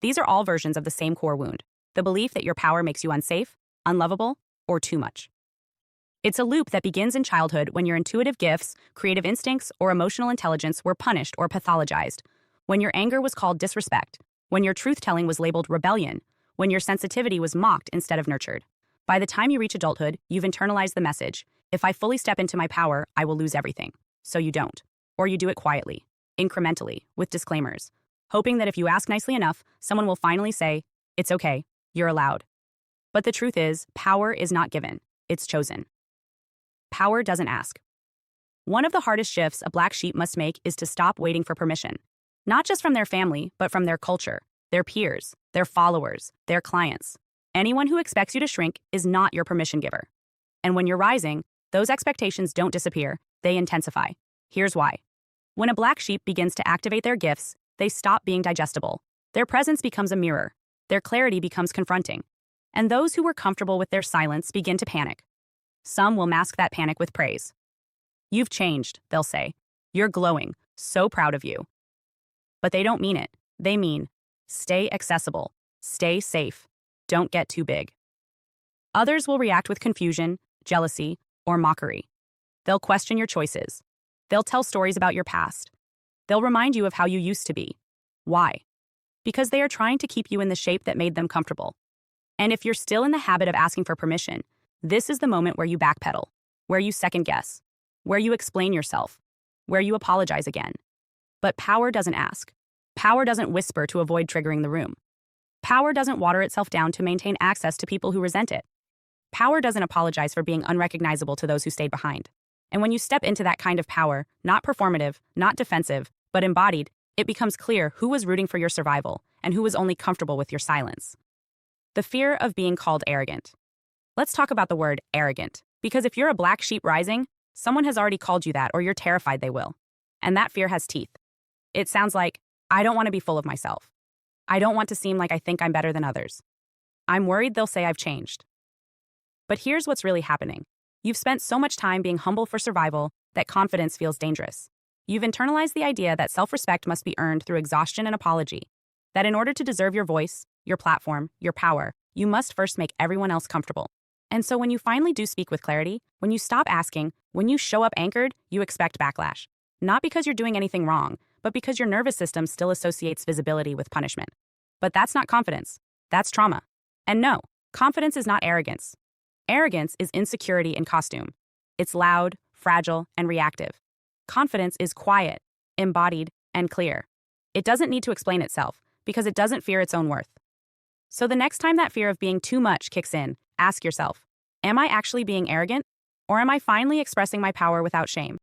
These are all versions of the same core wound, the belief that your power makes you unsafe, unlovable, or too much. It's a loop that begins in childhood when your intuitive gifts, creative instincts, or emotional intelligence were punished or pathologized, when your anger was called disrespect, when your truth-telling was labeled rebellion, when your sensitivity was mocked instead of nurtured. By the time you reach adulthood, you've internalized the message, if I fully step into my power, I will lose everything. So you don't. Or you do it quietly, incrementally, with disclaimers, hoping that if you ask nicely enough, someone will finally say, it's okay, you're allowed. But the truth is, power is not given, it's chosen. Power doesn't ask. One of the hardest shifts a black sheep must make is to stop waiting for permission. Not just from their family, but from their culture, their peers, their followers, their clients. Anyone who expects you to shrink is not your permission giver. And when you're rising, those expectations don't disappear, they intensify. Here's why. When a black sheep begins to activate their gifts, they stop being digestible. Their presence becomes a mirror. Their clarity becomes confronting. And those who were comfortable with their silence begin to panic. Some will mask that panic with praise. You've changed, they'll say. You're glowing, so proud of you. But they don't mean it. They mean, stay accessible, stay safe, don't get too big. Others will react with confusion, jealousy, or mockery. They'll question your choices. They'll tell stories about your past. They'll remind you of how you used to be. Why? Because they are trying to keep you in the shape that made them comfortable. And if you're still in the habit of asking for permission, this is the moment where you backpedal, where you second guess, where you explain yourself, where you apologize again. But power doesn't ask. Power doesn't whisper to avoid triggering the room. Power doesn't water itself down to maintain access to people who resent it. Power doesn't apologize for being unrecognizable to those who stayed behind. And when you step into that kind of power, not performative, not defensive, but embodied, it becomes clear who was rooting for your survival and who was only comfortable with your silence. The fear of being called arrogant. Let's talk about the word arrogant, because if you're a black sheep rising, someone has already called you that or you're terrified they will. And that fear has teeth. It sounds like, I don't want to be full of myself. I don't want to seem like I think I'm better than others. I'm worried they'll say I've changed. But here's what's really happening. You've spent so much time being humble for survival that confidence feels dangerous. You've internalized the idea that self-respect must be earned through exhaustion and apology. That in order to deserve your voice, your platform, your power, you must first make everyone else comfortable. And so when you finally do speak with clarity, when you stop asking, when you show up anchored, you expect backlash. Not because you're doing anything wrong, but because your nervous system still associates visibility with punishment. But that's not confidence. That's trauma. And no, confidence is not arrogance. Arrogance is insecurity in costume. It's loud, fragile, and reactive. Confidence is quiet, embodied, and clear. It doesn't need to explain itself because it doesn't fear its own worth. So the next time that fear of being too much kicks in, ask yourself, am I actually being arrogant? Or am I finally expressing my power without shame?